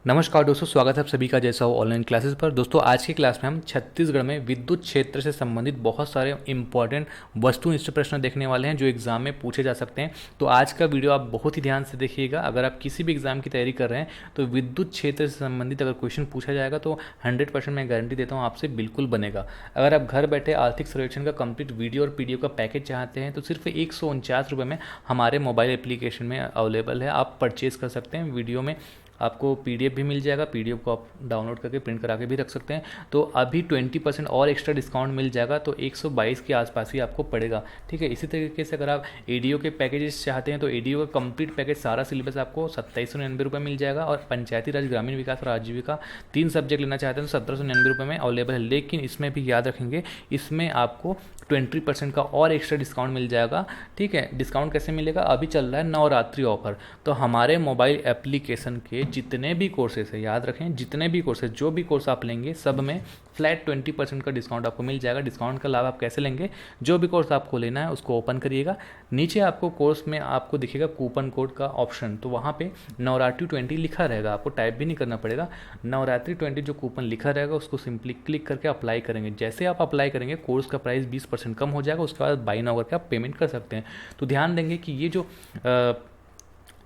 नमस्कार दोस्तों, स्वागत है आप सभी का जैसा हो ऑनलाइन क्लासेस पर। दोस्तों आज की क्लास में हम छत्तीसगढ़ में विद्युत क्षेत्र से संबंधित बहुत सारे इंपॉर्टेंट वस्तुनिष्ठ प्रश्न देखने वाले हैं जो एग्जाम में पूछे जा सकते हैं। तो आज का वीडियो आप बहुत ही ध्यान से देखिएगा। अगर आप किसी भी एग्जाम की तैयारी कर रहे हैं तो विद्युत क्षेत्र से संबंधित अगर क्वेश्चन पूछा जाएगा तो 100% मैं गारंटी देता हूँ आपसे बिल्कुल बनेगा। अगर आप घर बैठे आर्थिक सर्वेक्षण का कंप्लीट वीडियो और पीडीएफ का पैकेज चाहते हैं तो सिर्फ 149 रुपये में हमारे मोबाइल एप्लीकेशन में अवेलेबल है, आप परचेज कर सकते हैं। वीडियो में आपको पीडीएफ भी मिल जाएगा, पीडीएफ को आप डाउनलोड करके प्रिंट करा के भी रख सकते हैं। तो अभी 20% और एक्स्ट्रा डिस्काउंट मिल जाएगा, तो 122 के आसपास ही आपको पड़ेगा। ठीक है, इसी तरीके से अगर आप एडीओ के पैकेजेस चाहते हैं तो एडीओ का कंप्लीट पैकेज सारा सिलेबस आपको 2799 मिल जाएगा। और पंचायती राज, ग्रामीण विकास और आजीविका 3 सब्जेक्ट लेना चाहते हैं तो 1799 में अवेलेबल है। लेकिन इसमें भी याद रखेंगे, इसमें आपको 20% का और एक्स्ट्रा डिस्काउंट मिल जाएगा। ठीक है, डिस्काउंट कैसे मिलेगा, अभी चल रहा है नवरात्रि ऑफर। तो हमारे मोबाइल एप्लीकेशन के जितने भी कोर्सेज है, याद रखें जितने भी कोर्सेज, जो भी कोर्स आप लेंगे सब में फ्लैट 20% का डिस्काउंट आपको मिल जाएगा। डिस्काउंट का लाभ आप कैसे लेंगे, जो भी कोर्स आपको लेना है उसको ओपन करिएगा। नीचे आपको कोर्स में आपको दिखेगा कूपन कोड का ऑप्शन, तो वहाँ पे नवरात्रि 20 लिखा रहेगा, आपको टाइप भी नहीं करना पड़ेगा। नवरात्रि 20 जो कूपन लिखा रहेगा उसको सिंपली क्लिक करके अप्लाई करेंगे। जैसे आप अप्लाई करेंगे कोर्स का प्राइस 20% कम हो जाएगा, उसके बाद बाई नाउ करके आप पेमेंट कर सकते हैं। तो ध्यान देंगे कि ये जो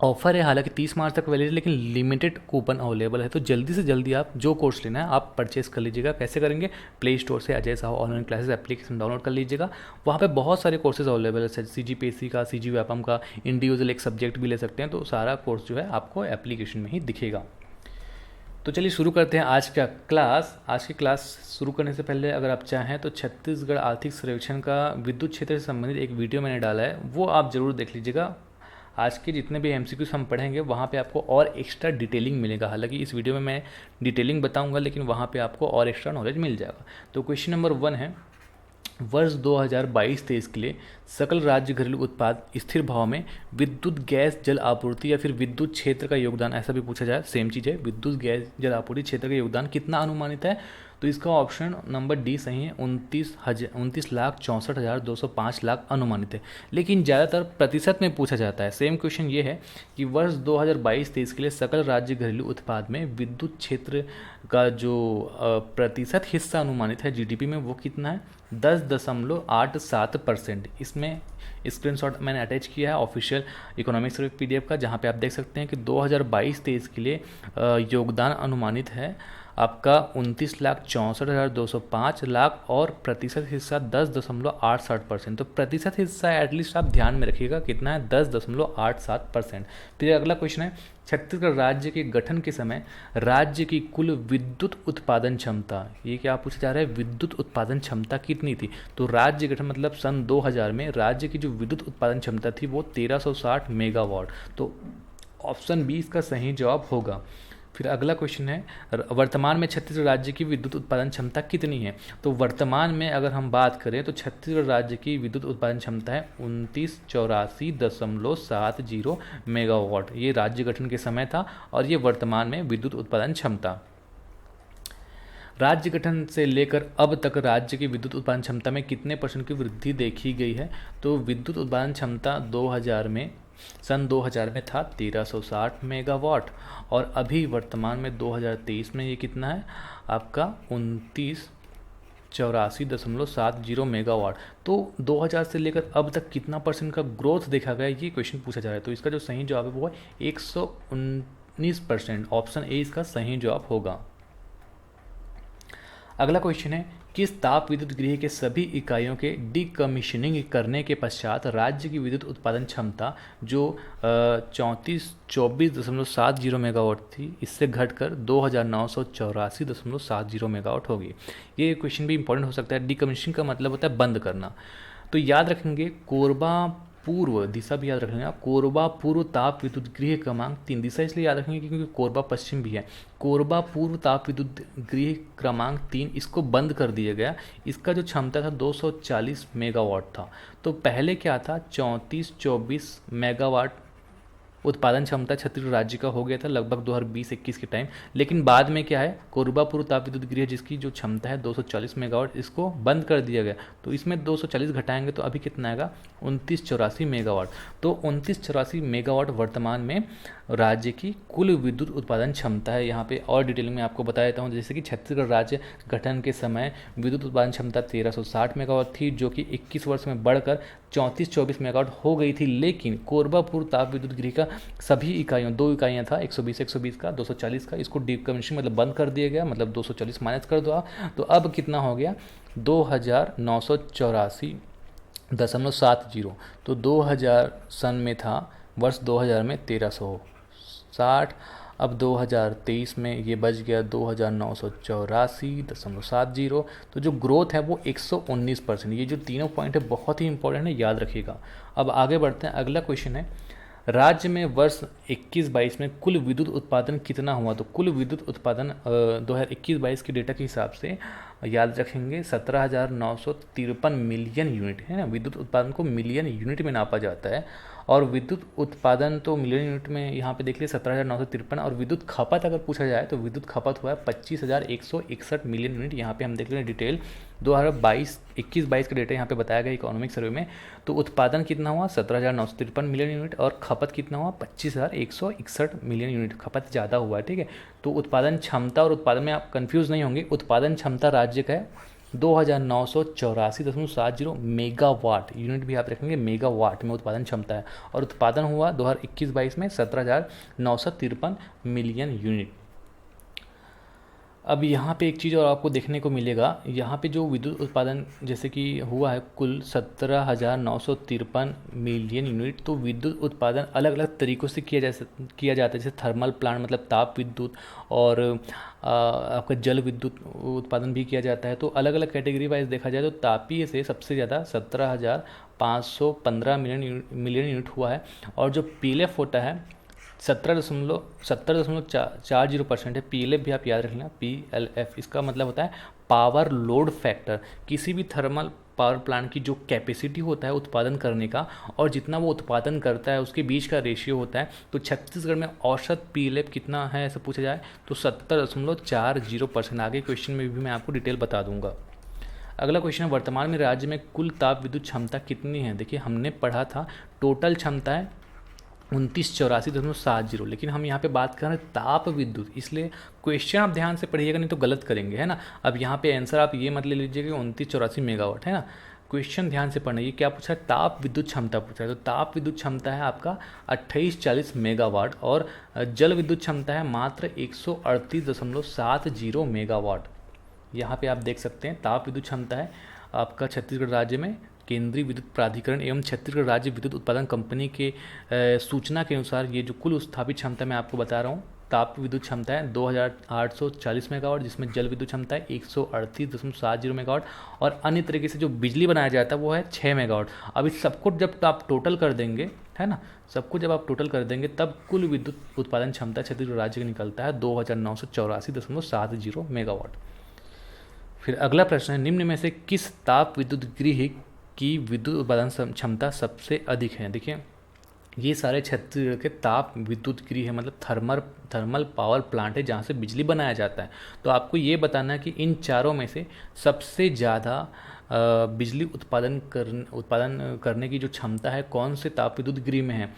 ऑफर है हालांकि 30 मार्च तक वैलिड है, लेकिन लिमिटेड कूपन अवेलेबल है। तो जल्दी से जल्दी आप जो कोर्स लेना है आप परचेस कर लीजिएगा। कैसे करेंगे, प्ले स्टोर से Ajay Sahu online classes application download कर लीजिएगा। वहाँ पे बहुत सारे कोर्सेज अवेलेबल है, सीजीपीएससी का, सीजी व्यापम का, इंडिविजुअल एक सब्जेक्ट भी ले सकते हैं। तो सारा कोर्स जो है आपको एप्लीकेशन में ही दिखेगा। तो चलिए शुरू करते हैं आज का क्लास। आज की क्लास शुरू करने से पहले अगर आप चाहें तो छत्तीसगढ़ आर्थिक सर्वेक्षण का विद्युत क्षेत्र से संबंधित एक वीडियो मैंने डाला है, वो आप ज़रूर देख लीजिएगा। आज के जितने भी एमसीक्यूज हम पढ़ेंगे वहाँ पे आपको और एक्स्ट्रा डिटेलिंग मिलेगा। हालांकि इस वीडियो में मैं डिटेलिंग बताऊंगा, लेकिन वहाँ पे आपको और एक्स्ट्रा नॉलेज मिल जाएगा। तो क्वेश्चन नंबर 1 है, वर्ष 2022-23 के लिए सकल राज्य घरेलू उत्पाद स्थिर भाव में विद्युत गैस जल आपूर्ति या फिर विद्युत क्षेत्र का योगदान, ऐसा भी पूछा जाए, सेम चीज़ है, विद्युत गैस जल आपूर्ति क्षेत्र का योगदान कितना अनुमानित है। तो इसका ऑप्शन नंबर डी सही है, 29,64,205 लाख अनुमानित है। लेकिन ज़्यादातर प्रतिशत में पूछा जाता है। सेम क्वेश्चन ये है कि वर्ष 2022-23 के लिए सकल राज्य घरेलू उत्पाद में विद्युत क्षेत्र का जो प्रतिशत हिस्सा अनुमानित है जीडीपी में, वो कितना है, 10.87%। इसमें स्क्रीनशॉट मैंने अटैच किया है ऑफिशियल इकोनॉमिक्स पीडीएफ का, जहाँ पे आप देख सकते हैं कि 2022-23 के लिए योगदान अनुमानित है आपका 29,64,205 लाख और प्रतिशत हिस्सा 10.87%। तो प्रतिशत हिस्सा एटलीस्ट आप ध्यान में रखिएगा कितना है, 10.87%। फिर अगला क्वेश्चन है, छत्तीसगढ़ राज्य के गठन के समय राज्य की कुल विद्युत उत्पादन क्षमता, ये क्या पूछा जा रहा है, विद्युत उत्पादन क्षमता कितनी थी। तो राज्य गठन मतलब सन 2000 में राज्य की जो विद्युत उत्पादन क्षमता थी वो 1360 मेगावाट। तो ऑप्शन बी इसका सही जवाब होगा। फिर अगला क्वेश्चन है, वर्तमान में छत्तीसगढ़ राज्य की विद्युत उत्पादन क्षमता कितनी है। तो वर्तमान में अगर हम बात करें तो छत्तीसगढ़ राज्य की विद्युत उत्पादन क्षमता है 2984.70 मेगावाट। ये राज्य गठन के समय था और ये वर्तमान में विद्युत उत्पादन क्षमता। राज्य गठन से लेकर अब तक राज्य की विद्युत उत्पादन क्षमता में कितने % की वृद्धि देखी गई है। तो विद्युत उत्पादन क्षमता 2000 में, सन 2000 में था 1360 मेगावाट और अभी वर्तमान में 2023 में ये कितना है आपका 2984.70 मेगावाट। तो 2000 से लेकर अब तक कितना % का ग्रोथ देखा गया, ये क्वेश्चन पूछा जा रहा है। तो इसका जो सही जवाब है वो है 119%। ऑप्शन ए इसका सही जवाब होगा। अगला क्वेश्चन है, किस ताप विद्युत गृह के सभी इकाइयों के डीकमीशनिंग करने के पश्चात राज्य की विद्युत उत्पादन क्षमता जो 2470 मेगावाट थी, इससे घटकर 2984.70 मेगावाट होगी। ये क्वेश्चन भी इंपॉर्टेंट हो सकता है। डीकमीशनिंग का मतलब होता है बंद करना। तो याद रखेंगे कोरबा पूर्व, दिशा भी याद रखेंगे आप, कोरबा पूर्व ताप विद्युत गृह क्रमांक 3, दिशा इसलिए याद रखेंगे क्योंकि कोरबा पश्चिम भी है। कोरबा पूर्व ताप विद्युत गृह क्रमांक 3, इसको बंद कर दिया गया। इसका जो क्षमता था 240 मेगावाट था। तो पहले क्या था, 3424 मेगावाट उत्पादन क्षमता छत्तीसगढ़ राज्य का हो गया था लगभग 2020-21 के टाइम। लेकिन बाद में क्या है, कोरबा पूर्व ताप विद्युत गृह जिसकी जो क्षमता है 240 मेगावाट, इसको बंद कर दिया गया। तो इसमें 240 घटाएंगे तो अभी कितना आएगा, 2984 मेगावाट। तो 2984 मेगावाट वर्तमान में राज्य की कुल विद्युत उत्पादन क्षमता है। यहाँ पे और डिटेल में आपको बता देता हूँ, जैसे कि छत्तीसगढ़ राज्य गठन के समय विद्युत उत्पादन क्षमता 1360 मेगावाट थी, जो कि 21 वर्ष में बढ़कर 3424 मेगावाट हो गई थी। लेकिन कोरबा पूर्व ताप विद्युत गृह का सभी इकाइयों, 2 इकाइयाँ था, 120 का 240 का, इसको डीकमीशनिंग मतलब बंद कर दिया गया, मतलब 240 माइनस कर दो आप, तो अब कितना हो गया 2984.70। तो 2000 सन में था, वर्ष 2000 में 1360, अब 2023 में ये बच गया 2984.70। तो जो ग्रोथ है वो 119%। ये जो तीनों पॉइंट है बहुत ही इंपॉर्टेंट है, याद रखिएगा। अब आगे बढ़ते हैं, अगला क्वेश्चन है, राज्य में वर्ष 21-22 में कुल विद्युत उत्पादन कितना हुआ। तो कुल विद्युत उत्पादन 2021-22 के डेटा के हिसाब से याद रखेंगे 17,953 मिलियन यूनिट है ना। विद्युत उत्पादन को मिलियन यूनिट में नापा जाता है, और विद्युत उत्पादन तो मिलियन यूनिट में यहाँ पे देख लिया 17,953। और विद्युत खपत अगर पूछा जाए तो विद्युत खपत हुआ है 25,161 मिलियन यूनिट। यहाँ पे हम देख रहे हैं डिटेल 2021-22 का डेटा यहाँ पे बताया गया इकोनॉमिक सर्वे में। तो उत्पादन कितना हुआ 17,953 मिलियन यूनिट, और खपत कितना हुआ 25,161 मिलियन यूनिट। खपत ज़्यादा हुआ है, ठीक है। तो उत्पादन क्षमता और उत्पादन में आप कंफ्यूज नहीं होंगे। उत्पादन क्षमता राज्य का है 2984.70 मेगावाट, यूनिट भी आप रखेंगे मेगावाट में उत्पादन क्षमता है, और उत्पादन हुआ 2021-22 में 17,953 मिलियन यूनिट। अब यहाँ पे एक चीज़ और आपको देखने को मिलेगा, यहाँ पे जो विद्युत उत्पादन जैसे कि हुआ है कुल 17,953 मिलियन यूनिट। तो विद्युत उत्पादन अलग अलग तरीक़ों से किया जाता है, जैसे थर्मल प्लांट मतलब ताप विद्युत, और आपका जल विद्युत उत्पादन भी किया जाता है। तो अलग अलग कैटेगरी वाइज देखा जाए तो तापीय से सबसे ज़्यादा 17,515 मिलियन यूनिट हुआ है, और जो पीएलएफ होता है 70.40% है। पीएलएफ भी आप याद रख लेना, पीएलएफ इसका मतलब होता है पावर लोड फैक्टर। किसी भी थर्मल पावर प्लांट की जो कैपेसिटी होता है उत्पादन करने का, और जितना वो उत्पादन करता है उसके बीच का रेशियो होता है। तो छत्तीसगढ़ में औसत पीएलएफ कितना है ऐसा पूछा जाए तो 70.40%। आगे क्वेश्चन में भी मैं आपको डिटेल बता दूंगा। अगला क्वेश्चन है, वर्तमान में राज्य में कुल ताप विद्युत क्षमता कितनी है। देखिए हमने पढ़ा था टोटल क्षमता है 2984.70, लेकिन हम यहाँ पे बात कर रहे हैं ताप विद्युत, इसलिए क्वेश्चन आप ध्यान से पढ़िएगा, नहीं तो गलत करेंगे, है ना। अब यहाँ पे आंसर आप ये मत ले लीजिएगा कि 2984 मेगावाट है ना। क्वेश्चन ध्यान से पढ़ना, ये क्या पूछा है, ताप विद्युत क्षमता पूछा है। तो ताप विद्युत क्षमता है आपका 2840 मेगावाट, और जल विद्युत क्षमता है मात्र 138.70 मेगावाट। यहाँ पे आप देख सकते हैं ताप विद्युत क्षमता है आपका छत्तीसगढ़ राज्य में केंद्रीय विद्युत प्राधिकरण एवं छत्तीसगढ़ राज्य विद्युत उत्पादन कंपनी के सूचना के अनुसार ये जो कुल स्थापित क्षमता मैं आपको बता रहा हूँ, ताप विद्युत क्षमता है 2840 मेगावाट, जिसमें जल विद्युत क्षमता है 138.70 मेगावाट, और अन्य तरीके से जो बिजली बनाया जाता है वो है 6 मेगावाट। अब इस सबको जब आप टोटल कर देंगे, है ना, सबको जब आप टोटल कर देंगे तब कुल विद्युत उत्पादन क्षमता छत्तीसगढ़ राज्य का निकलता है 2984.70 मेगावाट। फिर अगला प्रश्न है, निम्न में से किस ताप विद्युत गृह की विद्युत उत्पादन क्षमता सबसे अधिक है। देखिए ये सारे छत्तीसगढ़ के ताप विद्युत गृह है, मतलब थर्मल पावर प्लांट है जहाँ से बिजली बनाया जाता है। तो आपको ये बताना है कि इन चारों में से सबसे ज़्यादा बिजली उत्पादन करने की जो क्षमता है कौन से ताप विद्युत गृह में है।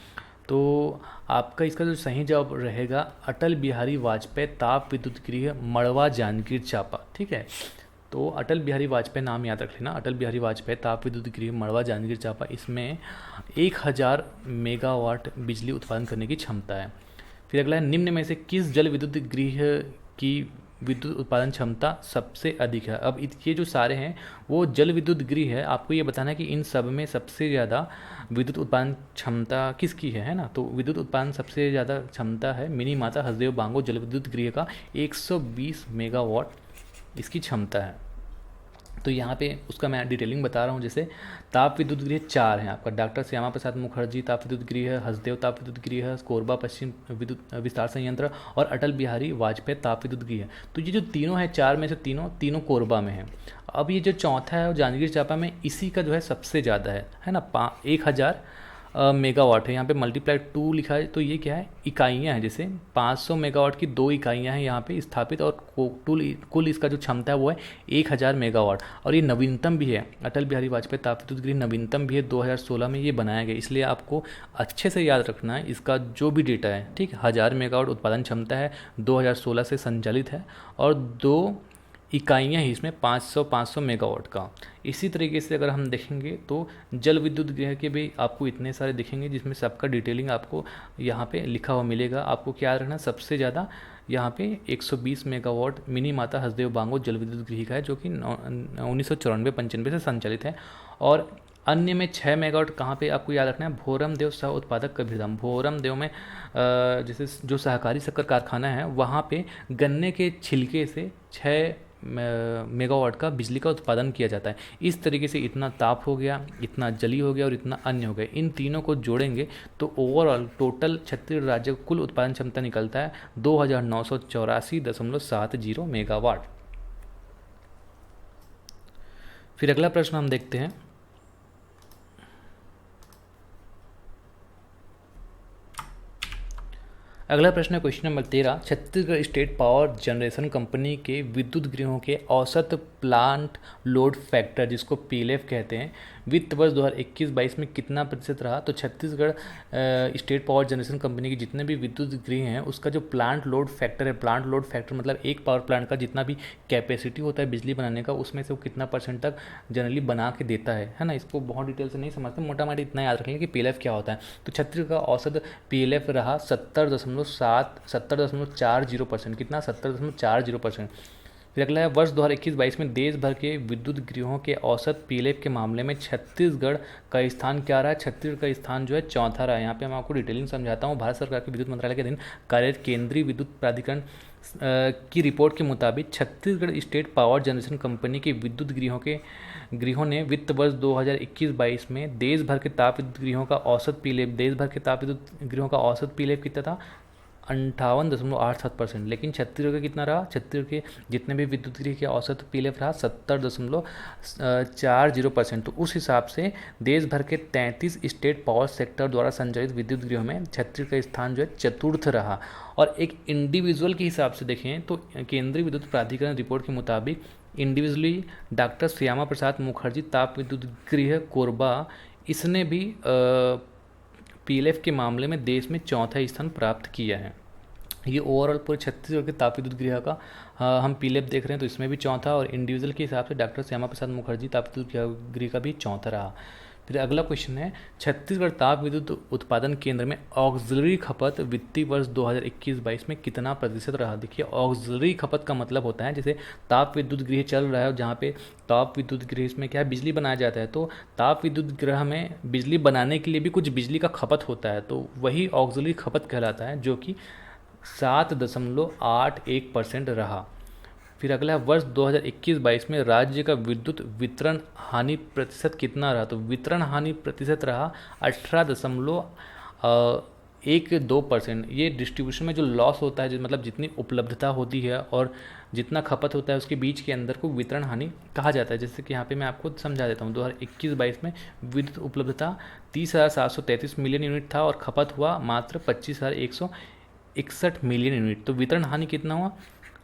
तो आपका इसका जो सही जवाब रहेगा अटल बिहारी वाजपेयी ताप विद्युत गृह मड़वा जांजगीर चांपा, ठीक है। तो अटल बिहारी वाजपेयी नाम याद रख लेना, अटल बिहारी वाजपेयी ताप विद्युत गृह मड़वा जांजगीर चांपा, इसमें 1000 मेगावाट बिजली उत्पादन करने की क्षमता है। फिर अगला है, निम्न में से किस जल विद्युत गृह की विद्युत उत्पादन क्षमता सबसे अधिक है। अब ये जो सारे हैं वो जल विद्युत गृह है, आपको ये बताना है कि इन सब में सबसे ज़्यादा विद्युत उत्पादन क्षमता किसकी है ना। तो विद्युत उत्पादन सबसे ज़्यादा क्षमता है मिनी माता हसदेव बांगो जल विद्युत गृह का 120 मेगावाट इसकी क्षमता है। तो यहाँ पे उसका मैं डिटेलिंग बता रहा हूँ। जैसे ताप विद्युत गृह 4 हैं आपका, डॉक्टर श्यामा प्रसाद मुखर्जी ताप विद्युत गृह, हसदेव ताप विद्युत गृह, कोरबा पश्चिम विद्युत विस्तार संयंत्र, और अटल बिहारी वाजपेयी ताप विद्युत गृह। तो ये जो तीनों है, 4 में से तीनों कोरबा में है। अब ये जो चौथा है वो जांजगीर चांपा में, इसी का जो है सबसे ज़्यादा है ना, 1000 मेगावाट है, यहाँ पे मल्टीप्लाई 2 लिखा है, तो ये क्या है, इकाइयाँ हैं। जैसे 500 मेगावाट की 2 इकाइयाँ हैं यहाँ पे स्थापित, और कुल इसका जो क्षमता है वो है 1000 मेगावाट। और ये नवीनतम भी है, अटल बिहारी वाजपेयी ताप विद्युत गृह नवीनतम भी है, 2016 में ये बनाया गया। इसलिए आपको अच्छे से याद रखना है इसका जो भी डेटा है, ठीक। 1000 मेगावाट उत्पादन क्षमता है, 2016 से संचालित है, और 2 इकाइयाँ ही इसमें 500 मेगावाट का। इसी तरीके से अगर हम देखेंगे तो जल विद्युत गृह के भी आपको इतने सारे दिखेंगे, जिसमें सबका डिटेलिंग आपको यहाँ पे लिखा हुआ मिलेगा। आपको क्या याद रखना, सबसे ज़्यादा यहाँ पे 120 मेगावाट मिनी माता हसदेव बांगो जल विद्युत गृह का है, जो कि 1994-95 से संचालित है। और अन्य में 6 मेगावाट कहाँ पे आपको याद रखना है, भोरम देव सह उत्पादक कबीरधाम। भोरम देव में जैसे जो सहकारी शक्कर कारखाना है, वहाँ पे गन्ने के छिलके से 6 मेगावाट का बिजली का उत्पादन किया जाता है। इस तरीके से इतना ताप हो गया, इतना जली हो गया और इतना अन्य हो गया। इन तीनों को जोड़ेंगे तो ओवरऑल टोटल छत्तीसगढ़ राज्य का कुल उत्पादन क्षमता निकलता है 2984.70 मेगावाट। फिर अगला प्रश्न हम देखते हैं। अगला प्रश्न है question number 13, Chhattisgarh state power generation company के विद्युत गृहों के औसत प्लांट लोड फैक्टर, जिसको पीएलएफ कहते हैं, वित्त वर्ष 2021-22 में कितना प्रतिशत रहा। तो Chhattisgarh state power generation company के जितने भी विद्युत गृह हैं, उसका जो प्लांट लोड फैक्टर है, प्लांट लोड फैक्टर मतलब एक पावर प्लांट का जितना भी कैपेसिटी होता है बिजली बनाने का, उसमें से वो कितना परसेंट तक जनरली बना के देता है ना। इसको बहुत डिटेल से नहीं समझते, मोटा मोटी इतना याद रखेंगे कि पीएलएफ क्या होता है। तो छत्तीसगढ़ का औसत पीएलएफ रहा 70.40%। कितना, 70.40%। फिर अगला है वर्ष 2021-22 में देश भर के विद्युत गृहों के औसत पीएलएफ के मामले में छत्तीसगढ़ का स्थान क्या रहा है। छत्तीसगढ़ का स्थान जो है चौथा रहा है। यहाँ पे मैं आपको डिटेलिंग समझाता हूँ। भारत सरकार के विद्युत मंत्रालय के अधीन कार्यरत केंद्रीय विद्युत प्राधिकरण की रिपोर्ट के मुताबिक Chhattisgarh state power generation company के विद्युत गृहों ने वित्त वर्ष 2021-22 में देश भर के ताप विद्युत गृहों का औसत पीएलएफ कितना था, 58.87%। लेकिन छत्तीसगढ़ का कितना रहा, छत्तीसगढ़ के जितने भी विद्युत गृह के औसत पीएलएफ रहा 70.40%। तो उस हिसाब से देश भर के 33 स्टेट पावर सेक्टर द्वारा संचालित विद्युत गृहों में छत्तीसगढ़ का स्थान जो है चतुर्थ रहा। और एक इंडिविजुअल के हिसाब से देखें तो केंद्रीय विद्युत प्राधिकरण रिपोर्ट के मुताबिक इंडिविजुअली डॉक्टर श्यामा प्रसाद मुखर्जी ताप विद्युत गृह कोरबा, इसने भी पीएलएफ के मामले में देश में चौथा स्थान प्राप्त किया है। ये ओवरऑल पूरे छत्तीसगढ़ के ताप विद्युत गृह का हम पीएलएफ देख रहे हैं, तो इसमें भी चौथा, और इंडिविजुअल के हिसाब से डॉक्टर श्यामा प्रसाद मुखर्जी ताप विद्युत गृह का भी चौथा रहा। फिर अगला क्वेश्चन है, छत्तीसगढ़ ताप विद्युत उत्पादन केंद्र में ऑक्सिलरी खपत वित्तीय वर्ष 2021-22 में कितना प्रतिशत रहा। देखिए, ऑक्सिलरी खपत का मतलब होता है जैसे ताप विद्युत गृह चल रहा है, जहाँ पे ताप विद्युत गृह इसमें क्या है, बिजली बनाया जाता है। तो ताप विद्युत गृह में बिजली बनाने के लिए भी कुछ बिजली का खपत होता है, तो वही ऑक्सिलरी खपत कहलाता है, जो कि 7.81% रहा। फिर अगला है वर्ष 2021-22 में राज्य का विद्युत वितरण हानि प्रतिशत कितना रहा। तो वितरण हानि प्रतिशत रहा 18.12%। ये डिस्ट्रीब्यूशन में जो लॉस होता है, मतलब जितनी उपलब्धता होती है और जितना खपत होता है उसके बीच के अंदर को वितरण हानि कहा जाता है। जैसे कि यहाँ पे मैं आपको समझा देता हूँ। 2021-22 में विद्युत उपलब्धता 30,733 मिलियन यूनिट था और खपत हुआ मात्र 25,161 मिलियन यूनिट। तो वितरण हानि कितना हुआ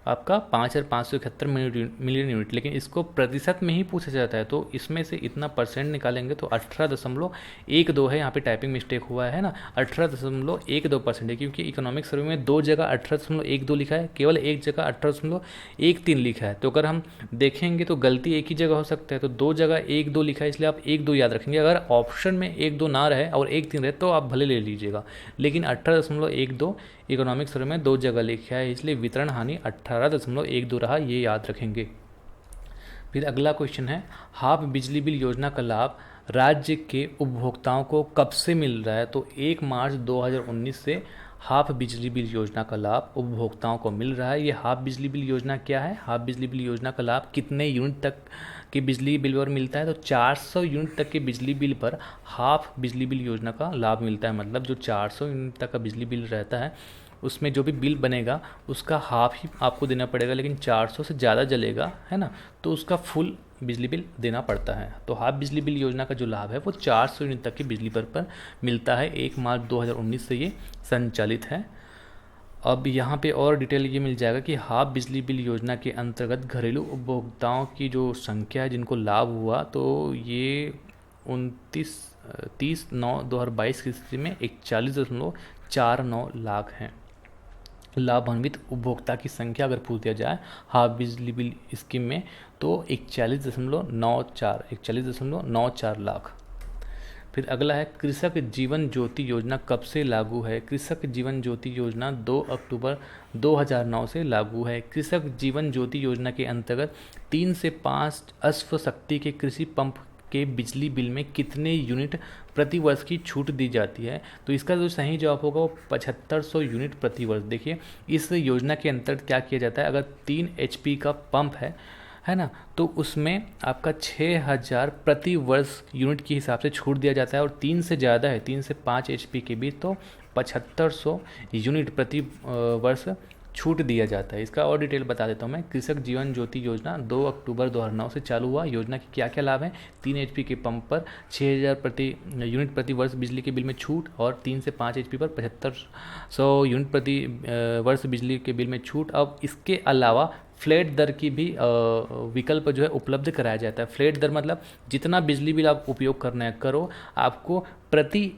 आपका 5,571 मिलियन यूनिट। लेकिन इसको प्रतिशत में ही पूछा जाता है, तो इसमें से इतना परसेंट निकालेंगे तो 18.12 है। यहाँ पे टाइपिंग मिस्टेक हुआ है ना, 18.12% है, क्योंकि इकोनॉमिक सर्वे में 2 जगह 18.12 लिखा है, केवल एक जगह 18.13 लिखा है। तो अगर हम देखेंगे तो गलती एक ही जगह हो सकता है, तो 2 जगह 1-2 लिखा है, इसलिए आप 1-2 याद रखेंगे। अगर ऑप्शन में 1-2 ना रहे और 1-3 रहे तो आप भले ले लीजिएगा, लेकिन 18.12 इकोनॉमिक सर्वे में 2 जगह लिखा है, इसलिए वितरण हानि 18.12 रहा, ये याद रखेंगे। फिर अगला क्वेश्चन है, हाफ बिजली बिल योजना का लाभ राज्य के उपभोक्ताओं को कब से मिल रहा है। तो 1 मार्च 2019 से हाफ बिजली बिल योजना का लाभ उपभोक्ताओं को मिल रहा है। ये हाफ बिजली बिल योजना क्या है, हाफ बिजली बिल योजना का लाभ कितने यूनिट तक की बिजली बिल पर मिलता है। तो 400 यूनिट तक के बिजली बिल पर हाफ बिजली बिल योजना का लाभ मिलता है। मतलब जो 400 यूनिट तक का बिजली बिल रहता है उसमें जो भी बिल बनेगा उसका हाफ ही आपको देना पड़ेगा, लेकिन 400 से ज़्यादा जलेगा है ना, तो उसका फुल बिजली बिल देना पड़ता है। तो हाफ बिजली बिल योजना का जो लाभ है वो 400 यूनिट तक की बिजली पर मिलता है। 1 मार्च 2019 से ये संचालित है। अब यहाँ पे और डिटेल ये मिल जाएगा कि हाफ बिजली बिल योजना के अंतर्गत घरेलू उपभोक्ताओं की जो संख्या है जिनको लाभ हुआ, तो ये 30/9/2022 की स्थिति में 41.49 लाख हैं। लाभान्वित उपभोक्ता की संख्या अगर पूछ दिया जाए हाफ बिजली बिल स्कीम में, तो 41.94 लाख। फिर अगला है कृषक जीवन ज्योति योजना कब से लागू है। कृषक जीवन ज्योति योजना 2 अक्टूबर 2009 से लागू है। कृषक जीवन ज्योति योजना के अंतर्गत 3 से 5 अश्व शक्ति के कृषि पंप के बिजली बिल में कितने यूनिट प्रति वर्ष की छूट दी जाती है। तो इसका जो सही जवाब होगा वो 7500 यूनिट प्रति वर्ष। देखिए इस योजना के अंतर्गत क्या किया जाता है, अगर 3 HP का पंप है ना, तो उसमें आपका 6000 प्रति वर्ष यूनिट के हिसाब से छूट दिया जाता है। और 3 से ज़्यादा है, 3 से 5 HP के बीच, तो 7500 यूनिट प्रति वर्ष छूट दिया जाता है। इसका और डिटेल बता देता हूँ मैं। कृषक जीवन ज्योति योजना 2 अक्टूबर 2009 से चालू हुआ। योजना के क्या क्या लाभ हैं? 3 HP के पंप पर 6000 यूनिट प्रति वर्ष बिजली के बिल में छूट, और 3 से 5 HP पर 7500 यूनिट प्रति वर्ष बिजली के बिल में छूट। अब इसके अलावा फ्लैट दर की भी विकल्प जो है उपलब्ध कराया जाता है। फ्लैट दर मतलब जितना बिजली बिल आप उपयोग करना है करो, आपको प्रति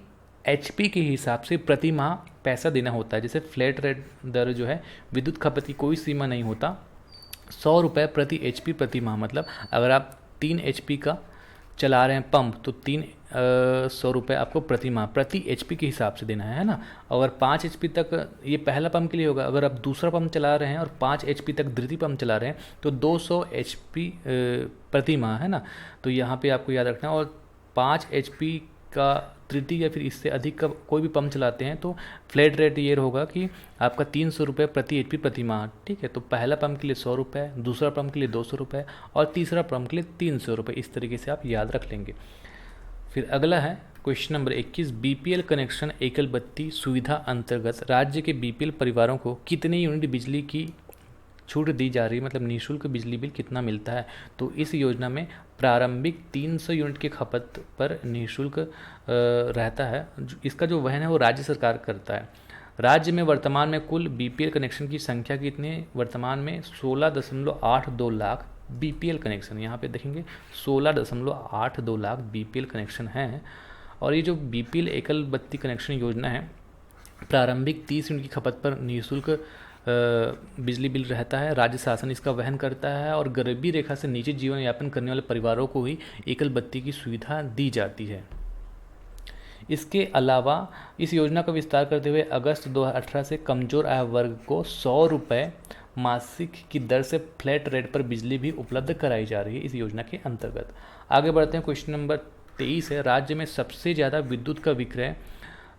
HP के हिसाब से प्रति माह पैसा देना होता है। जैसे फ्लैट रेट दर जो है, विद्युत खपत की कोई सीमा नहीं होता, 100 रुपये प्रति HP प्रति माह। मतलब अगर आप 3 HP का चला रहे हैं पंप, तो 100 रुपये आपको प्रति माह प्रति HP के हिसाब से देना है ना। अगर 5 HP तक, ये पहला पंप के लिए होगा, अगर आप दूसरा पंप चला रहे हैं और 5 HP तक द्वितीय पंप चला रहे हैं, तो 200 HP प्रति माह, है ना। तो यहाँ पे आपको याद रखना है। और 5 HP का तृतीय या फिर इससे अधिक का कोई भी पंप चलाते हैं तो फ्लैट रेट ये होगा कि आपका 300 रुपये प्रति HP प्रति माह। ठीक है, तो पहला पंप के लिए 100 रुपये, दूसरा पंप के लिए 200 रुपये, और तीसरा पंप के लिए 300 रुपये। इस तरीके से आप याद रख लेंगे। फिर अगला है क्वेश्चन नंबर 21। BPL कनेक्शन एकल बत्ती सुविधा अंतर्गत राज्य के BPL परिवारों को कितनी यूनिट बिजली की छूट दी जा रही है, मतलब निःशुल्क बिजली बिल कितना मिलता है। तो इस योजना में प्रारंभिक 300 यूनिट की खपत पर निःशुल्क रहता है। इसका जो वहन है वो राज्य सरकार करता है। राज्य में वर्तमान में कुल BPL कनेक्शन की संख्या कितनी है? वर्तमान में 16.82 लाख BPL कनेक्शन, यहाँ पे देखेंगे 16.82 लाख BPL कनेक्शन हैं। और ये जो BPL एकल बत्ती कनेक्शन योजना है, प्रारंभिक 30 यूनिट की खपत पर निःशुल्क बिजली बिल रहता है। राज्य शासन इसका वहन करता है, और गरीबी रेखा से नीचे जीवन यापन करने वाले परिवारों को ही एकल बत्ती की सुविधा दी जाती है। इसके अलावा इस योजना का विस्तार करते हुए अगस्त 2018 से कमजोर आय वर्ग को 100 रुपये मासिक की दर से फ्लैट रेट पर बिजली भी उपलब्ध कराई जा रही है इस योजना के अंतर्गत। आगे बढ़ते हैं। क्वेश्चन नंबर 23 है। राज्य में सबसे ज़्यादा विद्युत का विक्रय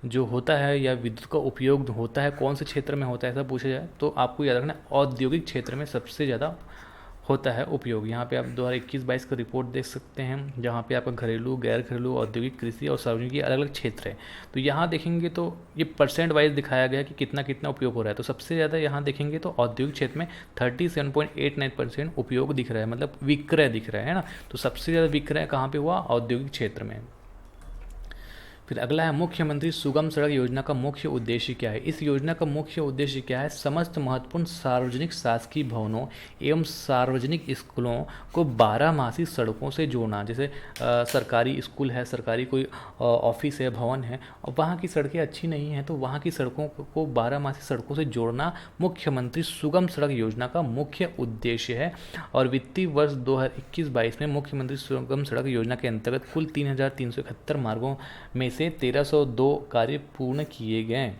जो होता है या विद्युत का उपयोग होता है कौन से क्षेत्र में होता है, ऐसा पूछा जाए तो आपको याद रखना औद्योगिक क्षेत्र में सबसे ज़्यादा होता है उपयोग। यहाँ पे आप 2021-22 का रिपोर्ट देख सकते हैं, जहाँ पे आपका घरेलू, गैर घरेलू, औद्योगिक, कृषि और सार्वजनिक अलग अलग क्षेत्र है। तो यहाँ देखेंगे तो ये परसेंट वाइज दिखाया गया है कि कितना कितना उपयोग हो रहा है। तो सबसे ज़्यादा यहाँ देखेंगे तो औद्योगिक क्षेत्र में 37.89% उपयोग दिख रहा है, मतलब विक्रय दिख रहा है ना। तो सबसे ज़्यादा विक्रय कहाँ पर हुआ? औद्योगिक क्षेत्र में। फिर अगला है मुख्यमंत्री सुगम सड़क योजना का मुख्य उद्देश्य क्या है। इस योजना का मुख्य उद्देश्य क्या है? समस्त महत्वपूर्ण सार्वजनिक शासकीय भवनों एवं सार्वजनिक स्कूलों को 12मासी सड़कों से जोड़ना। जैसे सरकारी स्कूल है, सरकारी कोई ऑफिस है, भवन है, और वहाँ की सड़कें अच्छी नहीं हैं, तो वहाँ की सड़कों को 12मासी सड़कों से जोड़ना मुख्यमंत्री सुगम सड़क योजना का मुख्य उद्देश्य है। और वित्तीय वर्ष 2021-22 में मुख्यमंत्री सुगम सड़क योजना के अंतर्गत कुल 3371 मार्गों में से 1302 कार्य पूर्ण किए गए।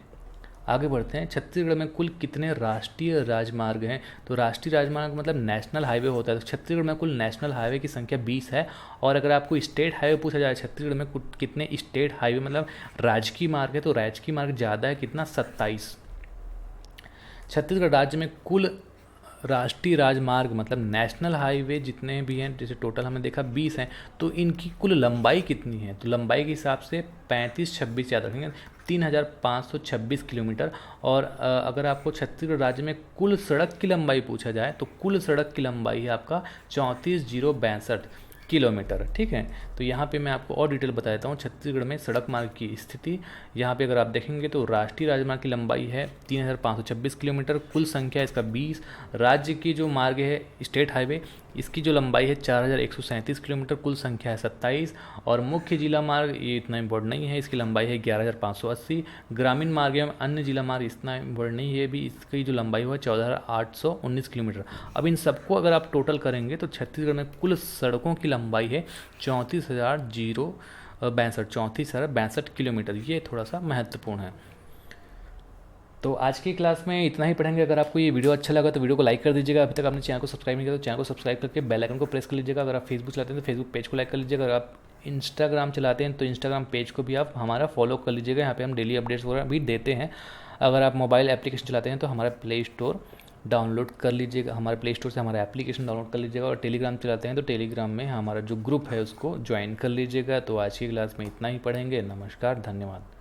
आगे बढ़ते हैं। छत्तीसगढ़ में कुल कितने राष्ट्रीय राजमार्ग हैं? तो राष्ट्रीय राजमार्ग मतलब नेशनल हाईवे होता है। तो छत्तीसगढ़ में कुल नेशनल हाईवे की संख्या 20 है। और अगर आपको स्टेट हाईवे पूछा जाए छत्तीसगढ़ में कितने स्टेट हाईवे मतलब राजकीय मार्ग है, तो राजकीय मार्ग ज़्यादा है, कितना? 27। छत्तीसगढ़ राज्य में कुल राष्ट्रीय राजमार्ग मतलब नेशनल हाईवे जितने भी हैं, जैसे टोटल हमने देखा 20 हैं, तो इनकी कुल लंबाई कितनी है? तो लंबाई के हिसाब से 35-26 याद रखेंगे, 3526 किलोमीटर। और अगर आपको छत्तीसगढ़ राज्य में कुल सड़क की लंबाई पूछा जाए तो कुल सड़क की लंबाई है आपका 34,062 किलोमीटर। ठीक है, तो यहाँ पे मैं आपको और डिटेल बता देता हूँ छत्तीसगढ़ में सड़क मार्ग की स्थिति। यहाँ पे अगर आप देखेंगे तो राष्ट्रीय राजमार्ग की लंबाई है 3526 किलोमीटर, कुल संख्या इसका 20। राज्य की जो मार्ग है स्टेट हाईवे, इसकी जो लंबाई है 4137 किलोमीटर, कुल संख्या है 27। और मुख्य जिला मार्ग ये इतना इम्पोर्टेंट नहीं है, इसकी लंबाई है 11,580। ग्रामीण मार्ग एवं अन्य जिला मार्ग इतना इम्पोर्टेंट नहीं है भी, इसकी जो लंबाई हुआ 14,819 किलोमीटर। अब इन सबको अगर आप टोटल करेंगे तो छत्तीसगढ़ में कुल सड़कों की लंबाई है 34,062 किलोमीटर। ये थोड़ा सा महत्वपूर्ण है। तो आज की क्लास में इतना ही पढ़ेंगे। अगर आपको ये वीडियो अच्छा लगा तो वीडियो को लाइक कर दीजिएगा। अभी तक आपने चैनल को सब्सक्राइब नहीं किया तो चैनल को सब्सक्राइब करके बेल आइकन को प्रेस कर लीजिएगा। अगर आप फेसबुक चलाते हैं तो फेसबुक पेज को लाइक कर लीजिएगा। अगर आप इंस्टाग्राम चलाते हैं तो इंस्टाग्राम पेज को भी आप हमारा फॉलो कर लीजिएगा। यहाँ पे हम डेली अपडेट्स वगैरह भी देते हैं। अगर आप मोबाइल एप्लीकेशन चलाते हैं तो हमारा प्ले स्टोर डाउनलोड कर लीजिएगा, हमारे प्ले स्टोर से हमारा एप्लीकेशन डाउनलोड कर लीजिएगा। और टेलीग्राम चलाते हैं तो टेलीग्राम में हमारा जो ग्रुप है उसको ज्वाइन कर लीजिएगा। तो आज की क्लास में इतना ही पढ़ेंगे। नमस्कार, धन्यवाद।